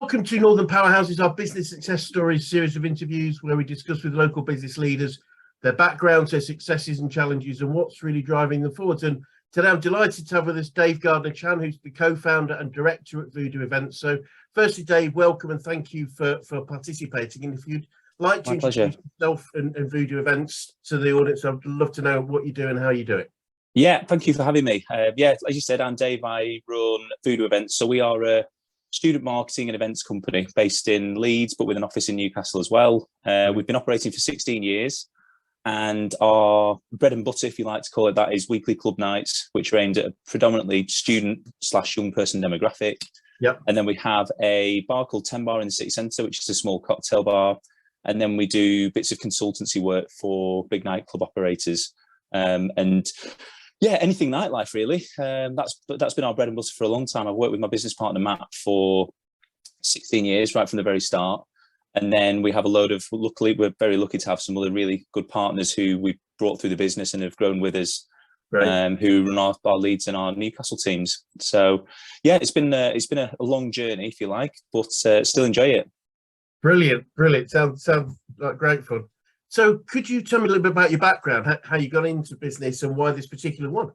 Welcome to Northern Powerhouses, our business success stories series of interviews where we discuss with local business leaders their backgrounds, their successes and challenges, and what's really driving them forwards. And today I'm delighted to have with us Dave Gardner-Chan, who's the co-founder and director at VOODOO Events. So firstly, Dave, welcome and thank you for participating. And if you'd like to introduce yourself and VOODOO Events to the audience, I'd love to know what you do and how you do it. Yeah, thank you for having me. Yeah, as you said, I'm Dave. I run VOODOO Events. So we are a student marketing and events company based in Leeds, but with an office in Newcastle as well. We've been operating for 16 years, and our bread and butter, if you like to call it that, is weekly club nights, which are aimed at a predominantly student/young person demographic. Yep. And then we have a bar called 10 Bar in the city centre, which is a small cocktail bar. And then we do bits of consultancy work for big nightclub operators. And yeah, anything nightlife really. That's been our bread and butter for a long time. I've worked with my business partner Matt for 16 years, right from the very start. And then we have a load of, luckily, we're very lucky to have some other really good partners who we've brought through the business and have grown with us, who run our Leeds and our Newcastle teams. So yeah, it's been a long journey, if you like, but still enjoy it. Brilliant. Sounds like great fun. So could you tell me a little bit about your background, how you got into business and why this particular one?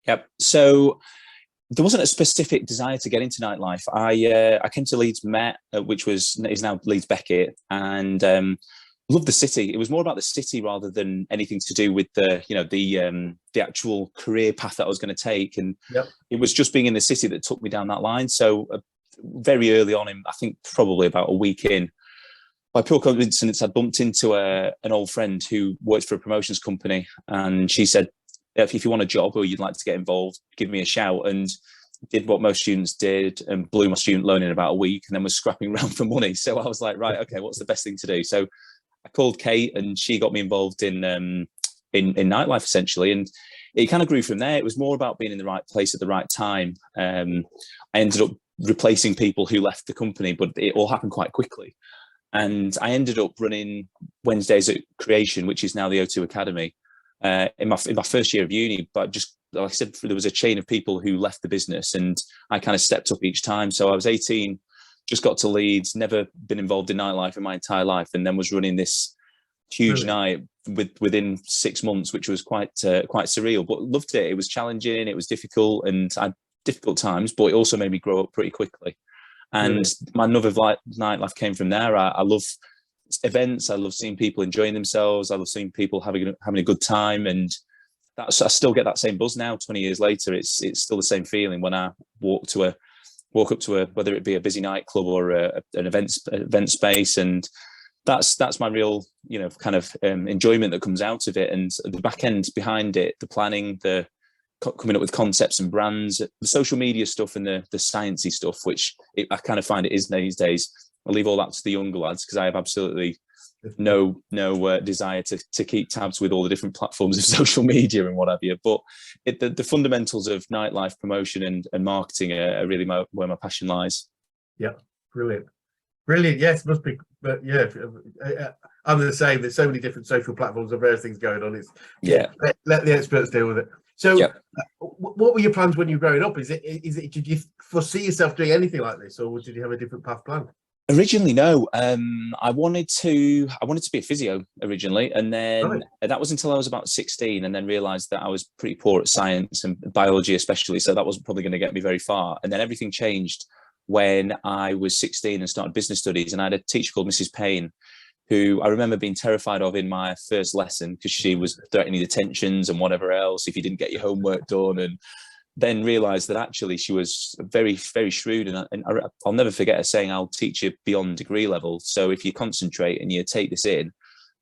Yep. So there wasn't a specific desire to get into nightlife. I came to Leeds Met, which is now Leeds Beckett, and loved the city. It was more about the city rather than anything to do with the actual career path that I was going to take. And It was just being in the city that took me down that line. So very early on, I think probably about a week in, by pure coincidence, I bumped into an old friend who works for a promotions company, and she said, if you want a job or you'd like to get involved, give me a shout. And did what most students did and blew my student loan in about a week, and then was scrapping around for money. So I was like, right, okay, what's the best thing to do? So I called Kate, and she got me involved in nightlife essentially, and it kind of grew from there. It was more about being in the right place at the right time. I ended up replacing people who left the company, but it all happened quite quickly. And I ended up running Wednesdays at Creation, which is now the O2 Academy, in my first year of uni. But just like I said, there was a chain of people who left the business, and I kind of stepped up each time. So I was 18, just got to Leeds, never been involved in nightlife in my entire life, and then was running this huge night within 6 months, which was quite surreal. But loved it. It was challenging, it was difficult, and I had difficult times, but it also made me grow up pretty quickly. And my love of nightlife came from there. I love events. I love seeing people enjoying themselves. I love seeing people having a good time. And I still get that same buzz now, 20 years later. It's still the same feeling when I walk up to whether it be a busy nightclub or an event space. And that's my real, kind of enjoyment that comes out of it. And the back end behind it, the planning, the coming up with concepts and brands, the social media stuff and the sciencey stuff, which I kind of find it is these days. I'll leave all that to the younger lads, because I have absolutely no desire to keep tabs with all the different platforms of social media and what have you. But the fundamentals of nightlife promotion and marketing are really where my passion lies. Yeah, brilliant. Yes, must be. But yeah, I'm the same. There's so many different social platforms and various things going on. It's let the experts deal with it. So what were your plans when you were growing up? Did you foresee yourself doing anything like this, or did you have a different path planned? Originally, no. I wanted to be a physio originally, and then that was until I was about 16, and then realised that I was pretty poor at science and biology especially, so that wasn't probably going to get me very far. And then everything changed when I was 16 and started business studies, and I had a teacher called Mrs. Payne, who I remember being terrified of in my first lesson, because she was threatening detentions and whatever else if you didn't get your homework done, and then realised that actually she was very, very shrewd. And I'll never forget her saying, I'll teach you beyond degree level. So if you concentrate and you take this in,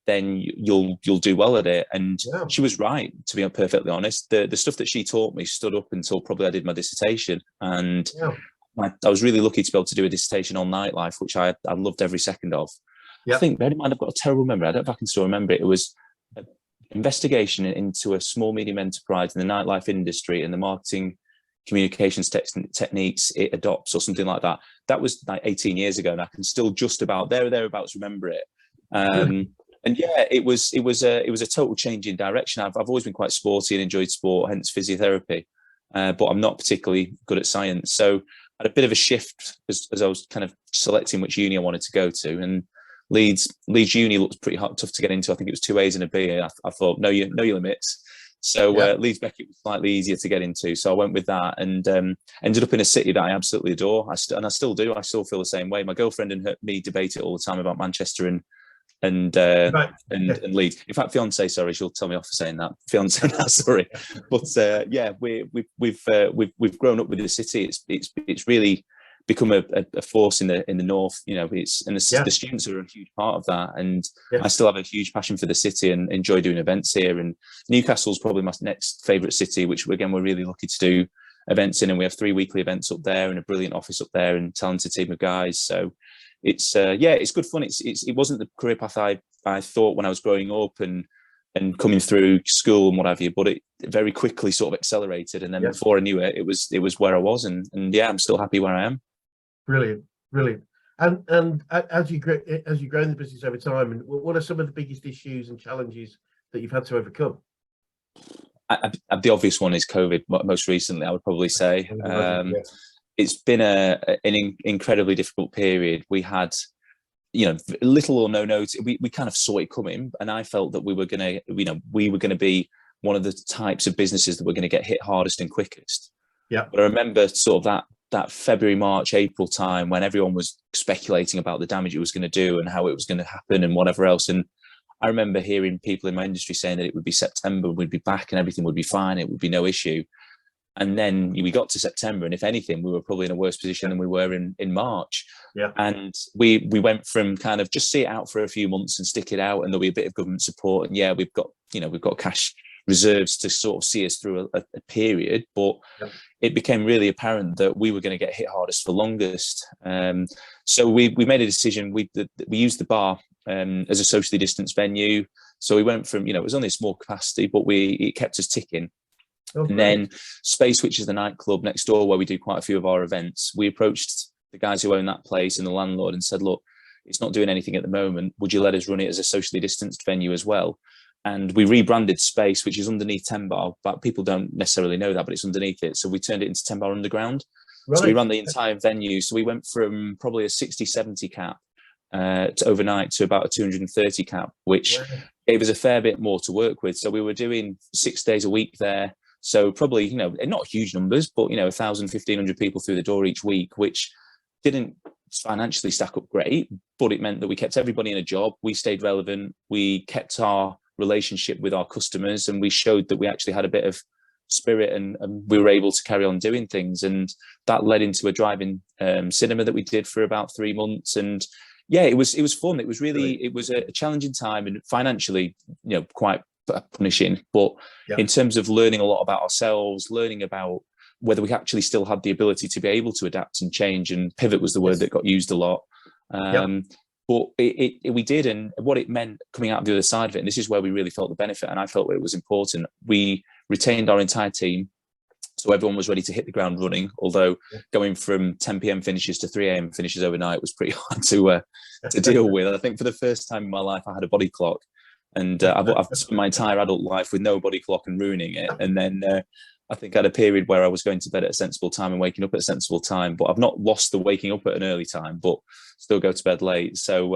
then you'll do well at it. And she was right, to be perfectly honest. The stuff that she taught me stood up until probably I did my dissertation. And I was really lucky to be able to do a dissertation on nightlife, which I loved every second of. I think, bear in mind, I've got a terrible memory. I don't know if I can still remember it. It was an investigation into a small, medium enterprise in the nightlife industry and the marketing communications techniques it adopts, or something like that. That was like 18 years ago, and I can still just about thereabouts remember it. And yeah, it was a total change in direction. I've always been quite sporty and enjoyed sport, hence physiotherapy. But I'm not particularly good at science. So had a bit of a shift as I was kind of selecting which uni I wanted to go to, and Leeds Uni looked pretty hard, tough to get into. I think it was 2 A's and a B. I thought, know your limits. So Leeds Beckett was slightly easier to get into. So I went with that, and ended up in a city that I absolutely adore. And I still do. I still feel the same way. My girlfriend and me debate it all the time about Manchester and Leeds. In fact, fiance, sorry, she'll tell me off for saying that. Fiance, sorry. But yeah, we've grown up with the city. It's really become a force in the north. You know, the students are a huge part of that, and I still have a huge passion for the city and enjoy doing events here. And Newcastle's probably my next favourite city, which again we're really lucky to do events in, and we have 3 weekly events up there and a brilliant office up there and talented team of guys. So it's it's good fun. It wasn't the career path I thought when I was growing up and coming through school and what have you, but it very quickly sort of accelerated, and then before I knew it, it was where I was, and yeah, I'm still happy where I am. Brilliant. And as you grow in the business over time, and what are some of the biggest issues and challenges that you've had to overcome? The obvious one is COVID. Most recently, I would probably say it's been an incredibly difficult period. We had, little or no notice. We kind of saw it coming, and I felt that we were going to be one of the types of businesses that were going to get hit hardest and quickest. Yeah. But I remember sort of that February, March, April time when everyone was speculating about the damage it was going to do and how it was going to happen and whatever else. And I remember hearing people in my industry saying that it would be September, we'd be back and everything would be fine. It would be no issue. And then we got to September, and if anything, we were probably in a worse position than we were in March. Yeah. And we went from kind of just see it out for a few months and stick it out, and there'll be a bit of government support. And yeah, we've got cash reserves to sort of see us through a period, but it became really apparent that we were going to get hit hardest for longest. So we made a decision. We used the bar as a socially distanced venue. So we went from, it was only a small capacity, but it kept us ticking. Okay. And then Space, which is the nightclub next door where we do quite a few of our events, we approached the guys who own that place and the landlord and said, look, it's not doing anything at the moment. Would you let us run it as a socially distanced venue as well? And we rebranded Space, which is underneath 10 Bar, but people don't necessarily know that, but it's underneath it. So we turned it into 10 Bar Underground. Right. So we ran the entire venue. So we went from probably a 60, 70 cap to overnight to about a 230 cap, which gave us a fair bit more to work with. So we were doing 6 days a week there. So probably, not huge numbers, but, 1,000, 1,500 people through the door each week, which didn't financially stack up great, but it meant that we kept everybody in a job. We stayed relevant. We kept our relationship with our customers, and we showed that we actually had a bit of spirit, and we were able to carry on doing things. And that led into a drive-in cinema that we did for about 3 months. And yeah, it was fun. It was it was a challenging time, and financially, quite punishing. But in terms of learning a lot about ourselves, learning about whether we actually still had the ability to be able to adapt and change, and pivot was the word that got used a lot. But we did, and what it meant coming out of the other side of it, and this is where we really felt the benefit, and I felt it was important. We retained our entire team, so everyone was ready to hit the ground running, although going from 10 p.m. finishes to 3 a.m. finishes overnight was pretty hard to deal with. I think for the first time in my life, I had a body clock, and I've spent my entire adult life with no body clock and ruining it. And then I think I had a period where I was going to bed at a sensible time and waking up at a sensible time, but I've not lost the waking up at an early time, but still go to bed late. So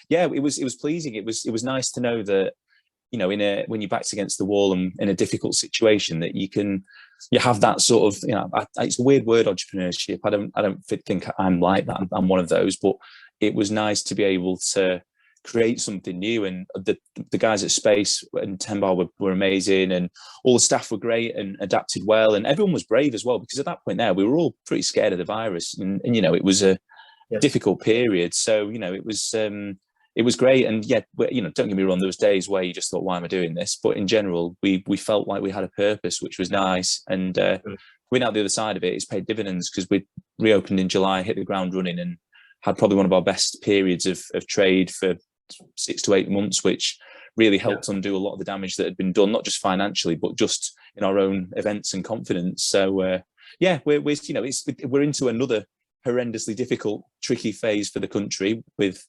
it was pleasing. It was nice to know that, when you're backed against the wall and in a difficult situation, that you have that sort of, it's a weird word, entrepreneurship. I don't think I'm like that. I'm one of those, but it was nice to be able to create something new. And the guys at Space and 10 Bar were amazing, and all the staff were great and adapted well, and everyone was brave as well, because at that point there we were all pretty scared of the virus, and it was a difficult period. So it was great. And don't get me wrong, there was days where you just thought, why am I doing this? But in general, we felt like we had a purpose, which was nice. And coming out the other side of it, it's paid dividends, because we reopened in July, hit the ground running, and had probably one of our best periods of trade for 6 to 8 months, which really helped undo a lot of the damage that had been done, not just financially, but just in our own events and confidence. So we're into another horrendously difficult, tricky phase for the country, with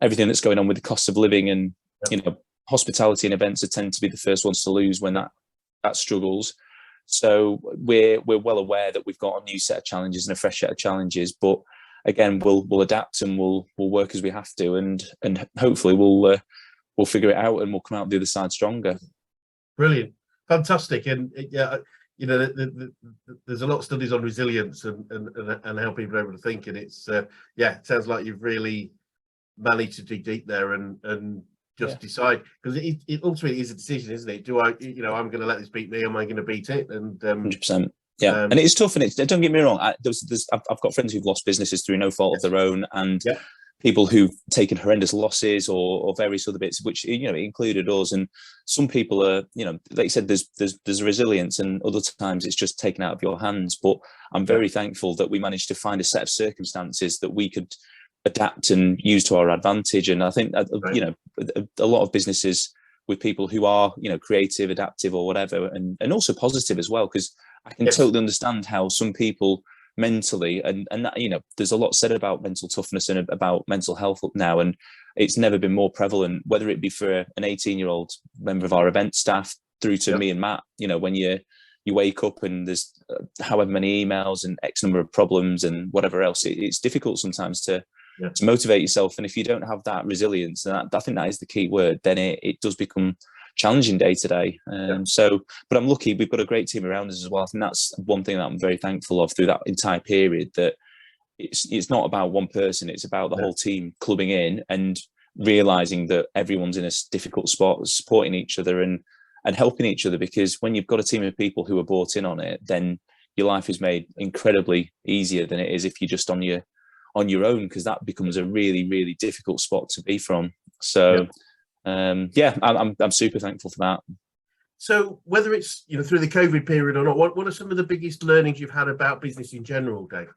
everything that's going on with the cost of living, and hospitality and events tend to be the first ones to lose when that struggles. So we're well aware that we've got a new set of challenges and a fresh set of challenges, but again, we'll adapt and we'll work as we have to, and hopefully we'll figure it out and we'll come out the other side stronger. Brilliant, fantastic, and yeah, you know, there's a lot of studies on resilience and how people are able to think, and it's yeah, it sounds like you've really managed to dig deep there and just decide, because it ultimately is a decision, isn't it? Do I, you know, I'm going to let this beat me, am I going to beat it? And 100%. Yeah, and it's tough, and it's, don't get me wrong, I've got friends who've lost businesses through no fault of their own, and people who've taken horrendous losses or various other bits, which, you know, included us. And some people are, you know, like you said, there's resilience, and other times it's just taken out of your hands. But I'm very thankful that we managed to find a set of circumstances that we could adapt and use to our advantage. And I think you know, a lot of businesses with people who are, you know, creative, adaptive, or whatever, and also positive as well, because I can totally understand how some people mentally, and that, you know, there's a lot said about mental toughness and about mental health now, and it's never been more prevalent, whether it be for an 18-year-old member of our event staff through to me and Matt. You know, when you wake up and there's however many emails and X number of problems and whatever else, it's difficult sometimes to motivate yourself. And if you don't have that resilience, and I think that is the key word, then it does become challenging day to day. So, but I'm lucky we've got a great team around us as well. I think that's one thing that I'm very thankful of through that entire period, that it's not about one person, it's about the whole team clubbing in and realizing that everyone's in a difficult spot, supporting each other and helping each other. Because when you've got a team of people who are bought in on it, then your life is made incredibly easier than it is if you're just on your own, because that becomes a really, really difficult spot to be from. So I'm super thankful for that. So whether it's, you know, through the COVID period or not, what are some of the biggest learnings you've had about business in general, Dave?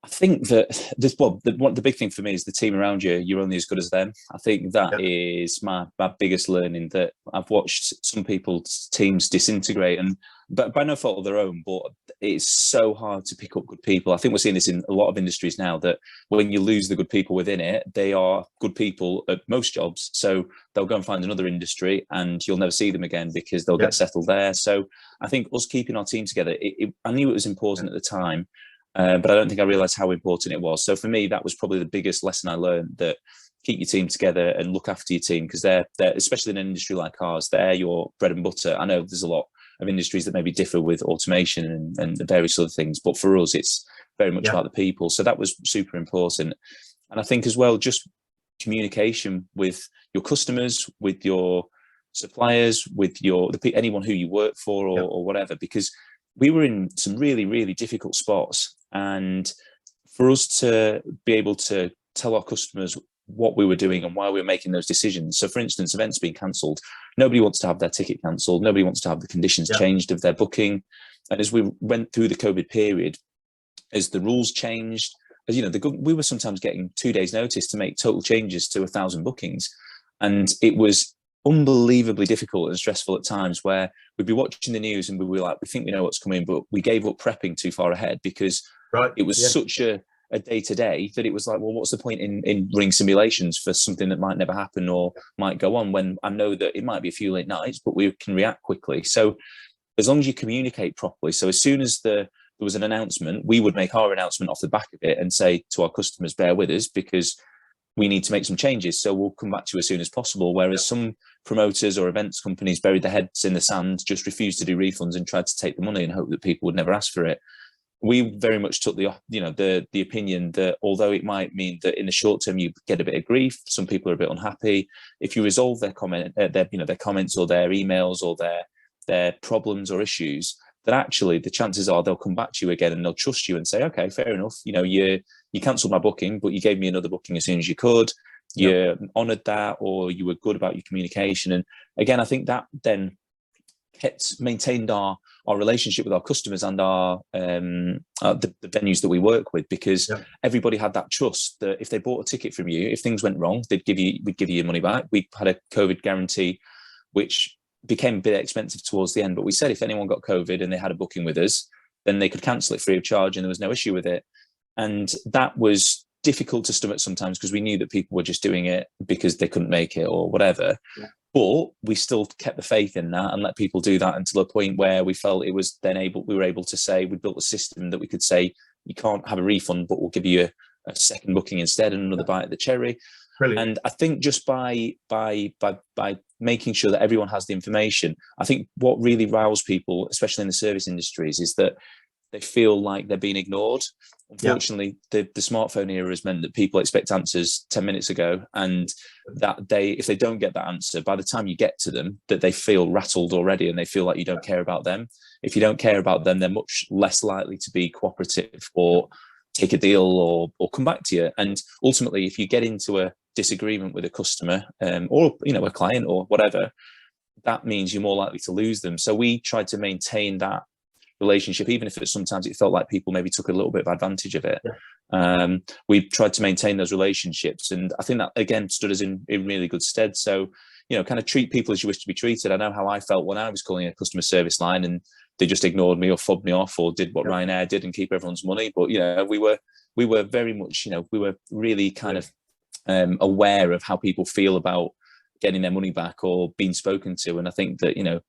I think that the big thing for me is the team around you. You're only as good as them. I think that is my biggest learning, that I've watched some people's teams disintegrate, but by no fault of their own, but it's so hard to pick up good people. I think we're seeing this in a lot of industries now, that when you lose the good people within it, they are good people at most jobs. So they'll go and find another industry and you'll never see them again because they'll get settled there. So I think us keeping our team together, I knew it was important at the time, but I don't think I realised how important it was. So for me, that was probably the biggest lesson I learned, that keep your team together and look after your team, because they're especially in an industry like ours, they're your bread and butter. I know there's a lot of industries that maybe differ with automation and various other things, but for us, it's very much about the people. So that was super important. And I think as well, just communication with your customers, with your suppliers, with anyone who you work for or whatever, because we were in some really, really difficult spots. And for us to be able to tell our customers what we were doing and why we were making those decisions. So for instance, events being cancelled, nobody wants to have their ticket cancelled. Nobody wants to have the conditions changed of their booking. And as we went through the COVID period, as the rules changed, as you know, we were sometimes getting 2 days notice to make total changes to 1,000 bookings. And it was unbelievably difficult and stressful at times, where we'd be watching the news and we were like, we think we know what's coming, but we gave up prepping too far ahead, because it was such a day-to-day that it was like, well, what's the point in running simulations for something that might never happen or might go on, when I know that it might be a few late nights, but we can react quickly. So as long as you communicate properly, so as soon as there was an announcement, we would make our announcement off the back of it and say to our customers, bear with us because we need to make some changes, so we'll come back to you as soon as possible. Whereas some promoters or events companies buried their heads in the sand, just refused to do refunds and tried to take the money and hope that people would never ask for it. We very much took the opinion that although it might mean that in the short term you get a bit of grief, some people are a bit unhappy, if you resolve their comments or their emails or their problems or issues, that actually the chances are they'll come back to you again and they'll trust you and say, okay, fair enough, you cancelled my booking, but you gave me another booking as soon as you could. You honoured that, or you were good about your communication. And again, I think that then maintained our relationship with our customers and the venues that we work with, because everybody had that trust that if they bought a ticket from you, if things went wrong, we'd give you your money back. We had a COVID guarantee, which became a bit expensive towards the end, but we said if anyone got COVID and they had a booking with us, then they could cancel it free of charge and there was no issue with it. And that was difficult to stomach sometimes, because we knew that people were just doing it because they couldn't make it or whatever. But we still kept the faith in that and let people do that until a point where we felt it was then we were able to say, we built a system that we could say, you can't have a refund, but we'll give you a second booking instead and another bite at the cherry. Brilliant. And I think just by making sure that everyone has the information, I think what really riles people, especially in the service industries, is that they feel like they're being ignored. Unfortunately, the smartphone era has meant that people expect answers 10 minutes ago, and that if they don't get that answer, by the time you get to them, that they feel rattled already and they feel like you don't care about them. If you don't care about them, they're much less likely to be cooperative or take a deal or come back to you. And ultimately, if you get into a disagreement with a customer or a client or whatever, that means you're more likely to lose them. So we tried to maintain that relationship, even if sometimes it felt like people maybe took a little bit of advantage of it. We tried to maintain those relationships, and I think that again stood us in really good stead. So kind of treat people as you wish to be treated. I know how I felt when I was calling a customer service line and they just ignored me or fobbed me off or did what Ryanair did and keep everyone's money. But we were very much we were really kind of aware of how people feel about getting their money back or being spoken to. And I think that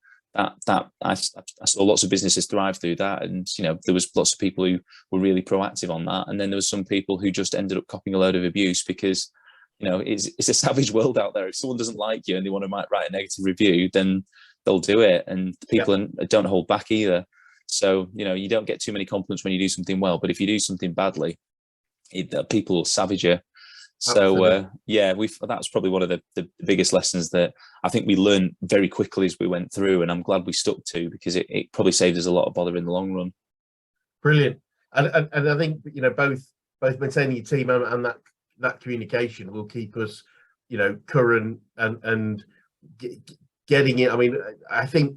that I saw lots of businesses thrive through that, and there was lots of people who were really proactive on that, and then there was some people who just ended up copying a load of abuse because it's a savage world out there. If someone doesn't like you and they want to write a negative review, then they'll do it, and people don't hold back either. So you don't get too many compliments when you do something well, but if you do something badly, people will savage you. So that's probably one of the biggest lessons that I think we learned very quickly as we went through, and I'm glad we stuck to, because it probably saved us a lot of bother in the long run. Brilliant. And I think both maintaining your team and that communication will keep us current and getting it. I mean, I think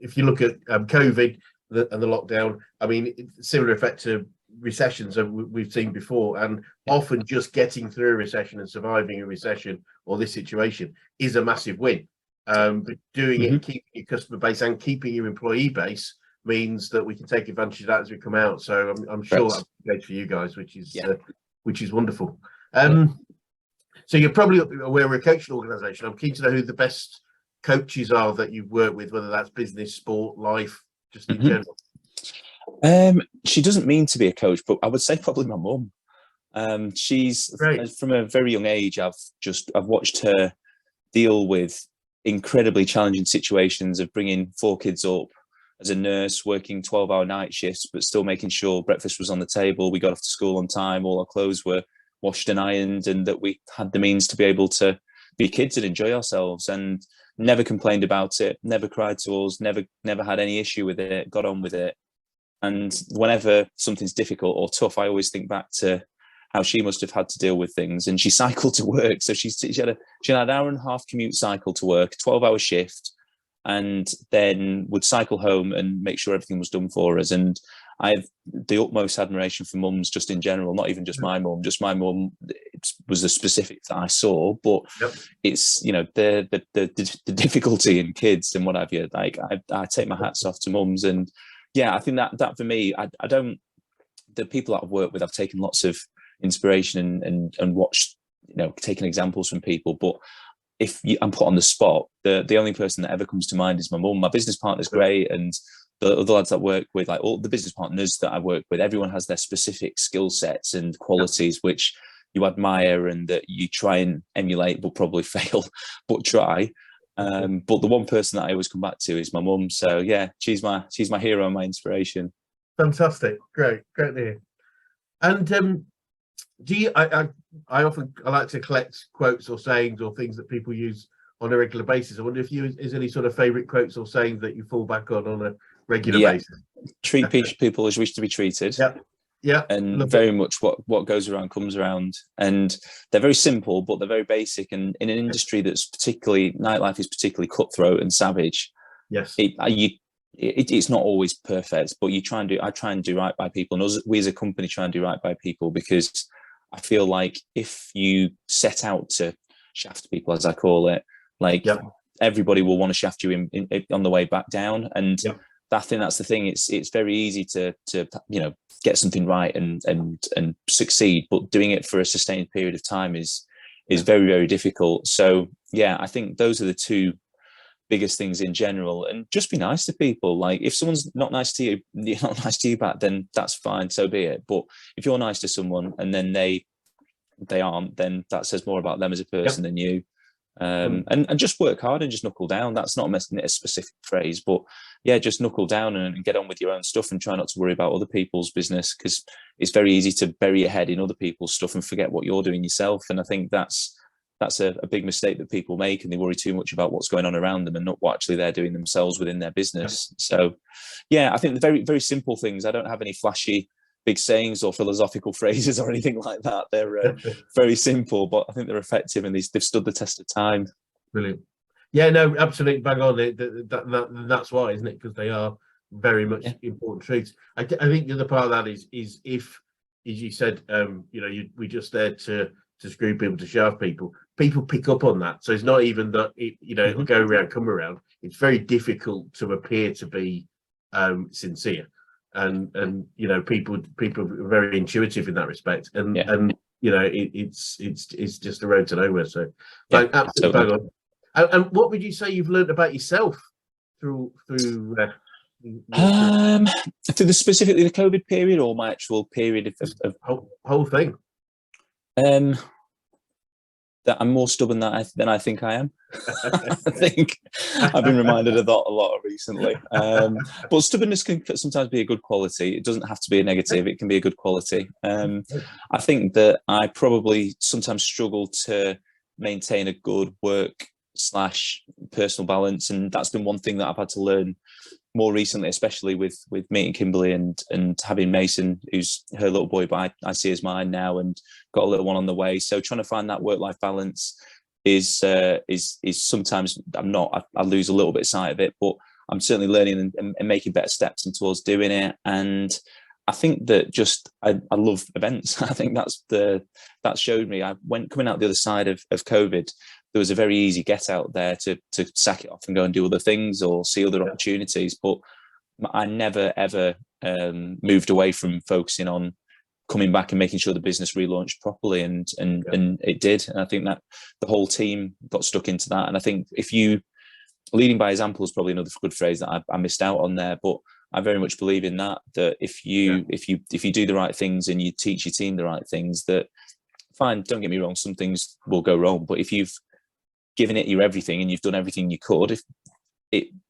if you look at COVID and the lockdown, I mean, similar effect to recessions that we've seen before, and often just getting through a recession and surviving a recession or this situation is a massive win. But doing it and keeping your customer base and keeping your employee base means that we can take advantage of that as we come out. So I'm sure that's great for you guys, which is wonderful. So you're probably aware we're a coaching organisation. I'm keen to know who the best coaches are that you've worked with, whether that's business, sport, life, just in general. She doesn't mean to be a coach, but I would say probably my mum. She's from a very young age. I've watched her deal with incredibly challenging situations of bringing 4 kids up as a nurse, working 12-hour night shifts, but still making sure breakfast was on the table, we got off to school on time, all our clothes were washed and ironed, and that we had the means to be able to be kids and enjoy ourselves, and never complained about it, never cried to us, never had any issue with it, got on with it. And whenever something's difficult or tough, I always think back to how she must have had to deal with things. And she cycled to work. So she had an hour and a half commute cycle to work, 12-hour shift, and then would cycle home and make sure everything was done for us. And I have the utmost admiration for mums just in general, not even just my mum. Just my mum was the specific that I saw, but it's the difficulty in kids and what have you. Like I take my hats off to mums, and I think that for me, the people that I've worked with, I've taken lots of inspiration and watched, taken examples from people. But if I'm put on the spot, the only person that ever comes to mind is my mum. My business partner's great, and the other lads that work with, like all the business partners that I work with, everyone has their specific skill sets and qualities which you admire and that you try and emulate, but probably fail, but try. But the one person that I always come back to is my mum. So she's my hero and my inspiration. Fantastic, great to hear. And do you? I like to collect quotes or sayings or things that people use on a regular basis. I wonder if is any sort of favourite quotes or sayings that you fall back on a regular basis. Treat people as you wish to be treated. Yeah, and very much what goes around comes around, and they're very simple, but they're very basic. And in an industry that's nightlife is particularly cutthroat and savage. Yes, it's not always perfect, but I try and do right by people, and we as a company try and do right by people, because I feel like if you set out to shaft people, as I call it, everybody will want to shaft you on the way back down, and. I think that's the thing. It's very easy to get something right and succeed, but doing it for a sustained period of time is is very, very difficult. So yeah, I think those are the two biggest things in general. And just be nice to people. Like if someone's not nice to you, you're not nice to you back, then that's fine, so be it. But if you're nice to someone and then they aren't, then that says more about them as a person than you. And just work hard and just knuckle down. That's not a specific phrase, but yeah, just knuckle down and get on with your own stuff and try not to worry about other people's business, because it's very easy to bury your head in other people's stuff and forget what you're doing yourself. And I think that's a big mistake that people make, and they worry too much about what's going on around them and not what actually they're doing themselves within their business. So yeah, I think the very, very simple things. I don't have any flashy big sayings or philosophical phrases or anything like that. They're very simple, but I think they're effective, and they've stood the test of time. Brilliant. Yeah, no, absolutely bang on. That's why, isn't it? Because they are very much important truths. I think the other part of that is if, as you said, we're just there to screw people, to shove people. People pick up on that. So it's not even that it'll go around, come around. It's very difficult to appear to be sincere. And people are very intuitive in that respect, and it's just a road to nowhere. So absolutely. And what would you say you've learned about yourself through specifically the COVID period, or my actual period of whole thing? That I'm more stubborn than I think I am. I think I've been reminded of that a lot recently. But stubbornness can sometimes be a good quality. It doesn't have to be a negative. It can be a good quality. I think that I probably sometimes struggle to maintain a good work/personal balance, and that's been one thing that I've had to learn more recently, especially with meeting Kimberly and having Mason, who's her little boy, but I see as mine now, and got a little one on the way. So trying to find that work-life balance is sometimes I lose a little bit sight of it, but I'm certainly learning and making better steps towards doing it. And I think that I love events. I think that showed me. Coming out the other side of COVID, there was a very easy get out there to sack it off and go and do other things or see other opportunities. But I never, ever moved away from focusing on coming back and making sure the business relaunched properly. And it did. And I think that the whole team got stuck into that. And I think leading by example is probably another good phrase that I missed out on there. But I very much believe in that if you do the right things and you teach your team the right things, that fine, don't get me wrong, some things will go wrong. But if you've given it your everything and you've done everything you could,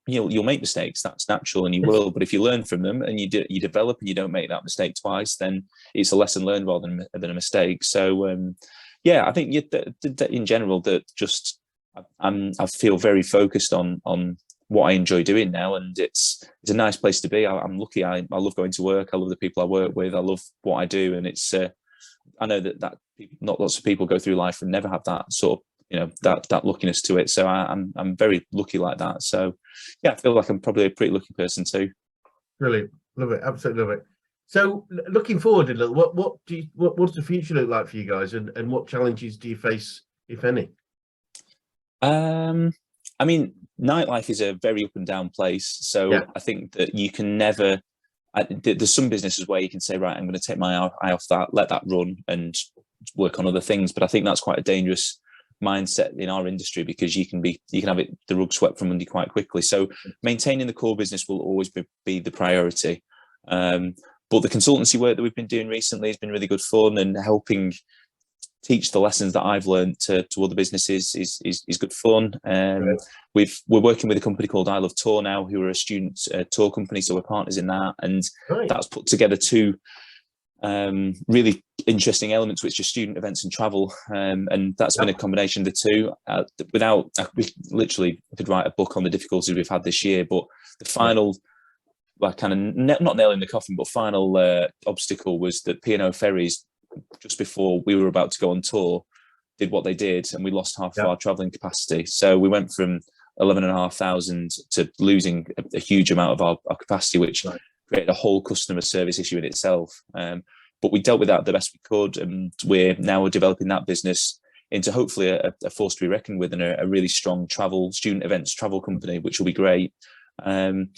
you'll make mistakes. That's natural, and you will. But if you learn from them and you develop and you don't make that mistake twice, then it's a lesson learned rather than a mistake. So I think in general that just I feel very focused on what I enjoy doing now, and it's a nice place to be. I'm lucky. I love going to work. I love the people I work with. I love what I do, and it's I know that not lots of people go through life and never have that sort of that luckiness to it. So I'm very lucky like that. So yeah, I feel like I'm probably a pretty lucky person too. Brilliant, love it, absolutely love it. So looking forward a little, what's the future look like for you guys, and what challenges do you face, if any? I mean, nightlife is a very up and down place. So I think that you can never. There's some businesses where you can say, right, I'm going to take my eye off that, let that run, and work on other things. But I think that's quite a dangerous mindset in our industry, because you can have the rug swept from under you quite quickly. So maintaining the core business will always be the priority. But the consultancy work that we've been doing recently has been really good fun, and helping teach the lessons that I've learned to other businesses is good fun. We're working with a company called I Love Tour now, who are a student tour company, so we're partners in that, and that's put together two really interesting elements, which are student events and travel, and that's been a combination of the two. We literally could write a book on the difficulties we've had this year, but the final kind of not nailing the coffin, but final obstacle was that P&O Ferries, just before we were about to go on tour, did what they did, and we lost half of our travelling capacity. So we went from 11,500 to losing a huge amount of our capacity, which created a whole customer service issue in itself. But we dealt with that the best we could, and we're now developing that business into hopefully a force to be reckoned with, and a really strong student events travel company, which will be great. And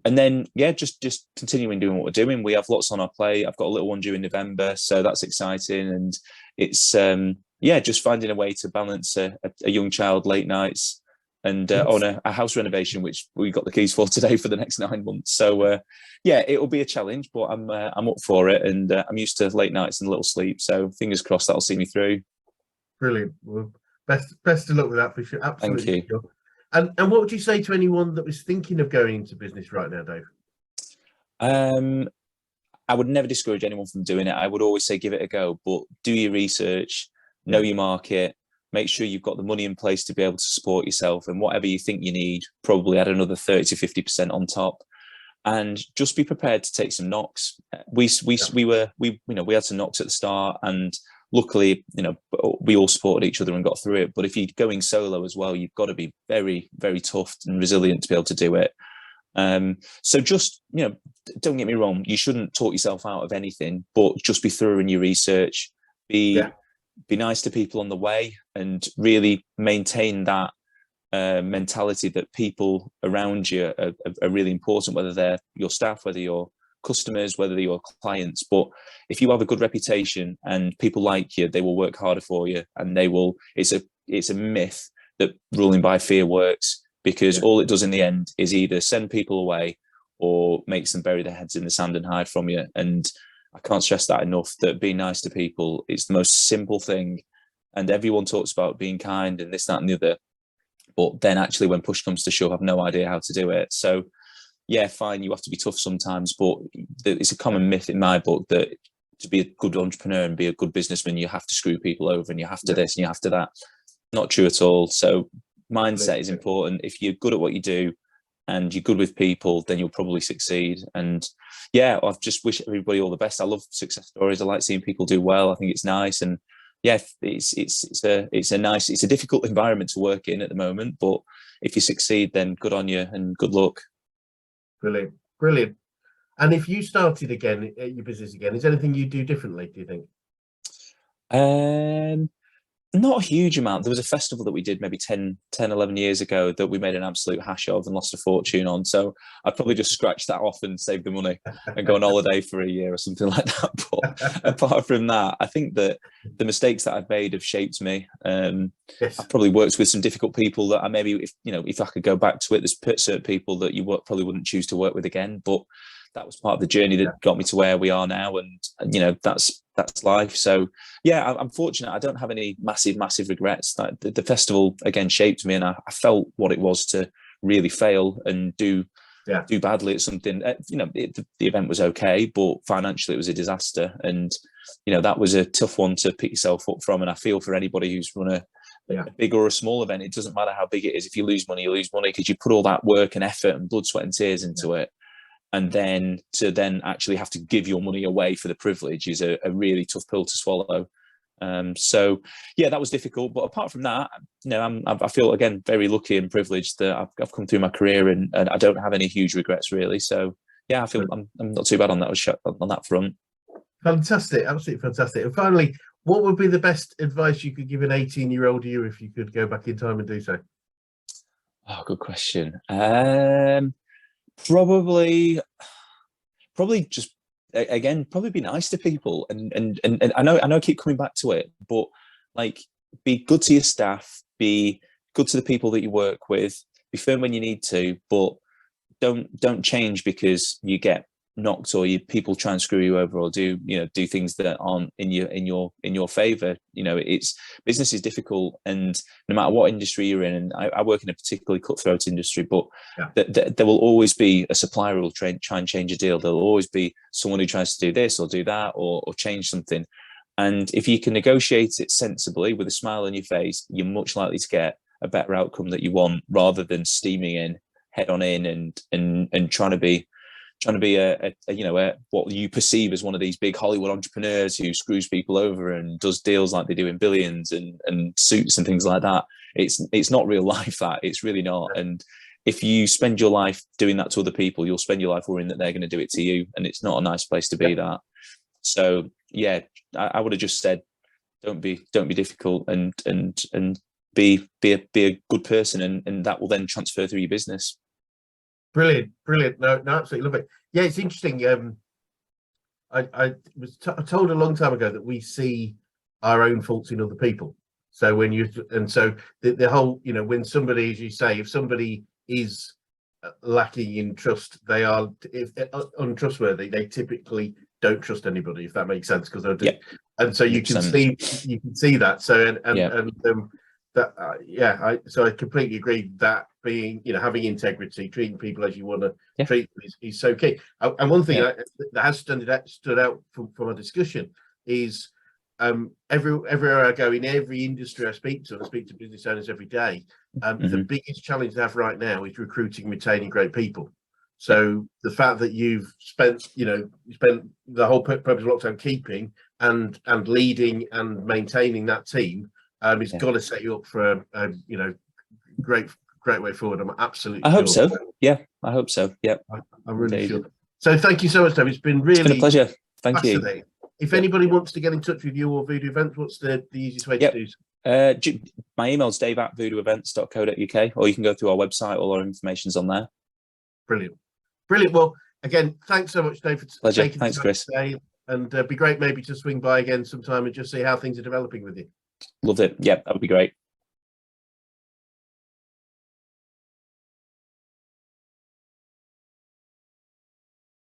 then just continuing doing what we're doing. We have lots on our plate. I've got a little one due in November, so that's exciting, and it's yeah, just finding a way to balance a young child, late nights, and on a house renovation, which we got the keys for today for the next 9 months. So yeah, it'll be a challenge, but I'm up for it, and I'm used to late nights and little sleep. So fingers crossed that'll see me through. Brilliant. Well, best of luck with that for sure. Absolutely. Thank you. Sure. And what would you say to anyone that was thinking of going into business right now, Dave? I would never discourage anyone from doing it. I would always say give it a go, but do your research, know your market, make sure you've got the money in place to be able to support yourself, and whatever you think you need, probably add another 30 to 50% on top, and just be prepared to take some knocks. We had some knocks at the start, and luckily, we all supported each other and got through it. But if you're going solo as well, you've got to be very, very tough and resilient to be able to do it. So just, don't get me wrong, you shouldn't talk yourself out of anything, but just be thorough in your research, be nice to people on the way, and really maintain that mentality that people around you are really important, whether they're your staff, whether you're customers, whether they're your clients. But if you have a good reputation and people like you, they will work harder for you, and it's a myth that ruling by fear works, because all it does in the end is either send people away or makes them bury their heads in the sand and hide from you. And I can't stress that enough, that being nice to people, it's the most simple thing. And everyone talks about being kind and this, that, and the other. But then actually when push comes to shove, I've no idea how to do it. So yeah, fine, you have to be tough sometimes, but it's a common myth in my book that to be a good entrepreneur and be a good businessman, you have to screw people over and you have to this and you have to that. Not true at all. So mindset is important. If you're good at what you do and you're good with people, then you'll probably succeed. And yeah, I just wish everybody all the best. I love success stories. I like seeing people do well. I think it's nice. And yeah, it's a difficult environment to work in at the moment, but if you succeed, then good on you and good luck. Brilliant. And if you started again your business again, is there anything you'd do differently, do you think? Not a huge amount. There was a festival that we did maybe 10, 11 years ago that we made an absolute hash of and lost a fortune on. So I'd probably just scratch that off and save the money and go on holiday for a year or something like that. But apart from that, I think that the mistakes that I've made have shaped me. I've probably worked with some difficult people that I maybe, if I could go back to it, there's certain people that you probably wouldn't choose to work with again. But that was part of the journey that got me to where we are now. And that's life. So yeah, I'm fortunate. I don't have any massive regrets. That the festival again shaped me, and I felt what it was to really fail and do badly at something. The event was okay, but financially it was a disaster. And that was a tough one to pick yourself up from. And I feel for anybody who's run a big or a small event, it doesn't matter how big it is. If you lose money, you lose money, because you put all that work and effort and blood, sweat and tears into it. And then to actually have to give your money away for the privilege is a really tough pill to swallow. So yeah, that was difficult. But apart from that, I feel again very lucky and privileged that I've come through my career, and I don't have any huge regrets really. So yeah, I feel I'm not too bad on that front. Fantastic, absolutely fantastic. And finally, what would be the best advice you could give an 18-year-old you if you could go back in time and do so? Oh, good question. Probably just again, probably be nice to people, and I know I keep coming back to it, but like, be good to your staff, be good to the people that you work with, be firm when you need to, but don't change because you get knocked or people try and screw you over or do things that aren't in your favor. It's business is difficult, and no matter what industry you're in, and I work in a particularly cutthroat industry, but there will always be a supplier who will try and change a deal. There'll always be someone who tries to do this or do that or change something. And if you can negotiate it sensibly with a smile on your face, you're much likely to get a better outcome that you want, rather than steaming in head on in and trying to be what you perceive as one of these big Hollywood entrepreneurs who screws people over and does deals like they do in billions and suits and things like that. It's not real life. That it's really not. And if you spend your life doing that to other people, you'll spend your life worrying that they're going to do it to you, and it's not a nice place to be. That. So yeah, I would have just said, don't be difficult, and be a good person, and that will then transfer through your business. Brilliant. No, absolutely love it. Yeah, it's interesting. I was told a long time ago that we see our own faults in other people. So when you, and so the whole, you know, when somebody, as you say, if somebody is lacking in trust, they are untrustworthy, they typically don't trust anybody, if that makes sense, because they're and so you can see that. So so I completely agree that being, you know, having integrity, treating people as you want to treat them is so key. And one thing that has stood out from our discussion is everywhere I go, in every industry I speak to business owners every day, the biggest challenge they have right now is recruiting and retaining great people. So the fact that you've spent the whole purpose of lockdown keeping and leading and maintaining that team is got to set you up for a great way forward. I'm absolutely hope so. Yeah, I hope so. Yeah, I'm really sure. So thank you so much, Dave. It's been really a pleasure. Thank you. If anybody wants to get in touch with you or VOODOO Events, what's the easiest way to do so? My email is dave@voodooevents.co.uk, or you can go through our website. All our information's on there. Brilliant. Well, again, thanks so much, Dave, for taking the time Chris. today. And it'd be great maybe to swing by again sometime and just see how things are developing with you. Loved it. Yeah, that would be great.